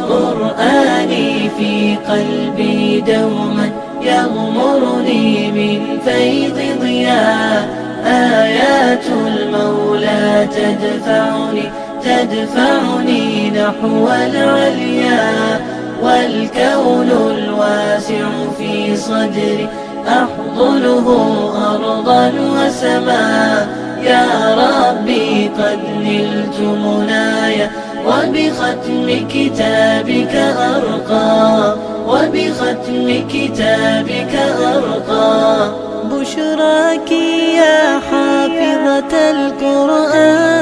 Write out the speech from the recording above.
قرآني في قلبي دوما يغمرني من فيض ضياء. آيات المولى تدفعني نحو العليا، والكون الواسع في صدري أحضنه أرضا وسماء. يا ربي قد نلت منايا، وبختم كتابك أرقى، وبختم كتابك أرقى. بشراك يا حافظة القرآن،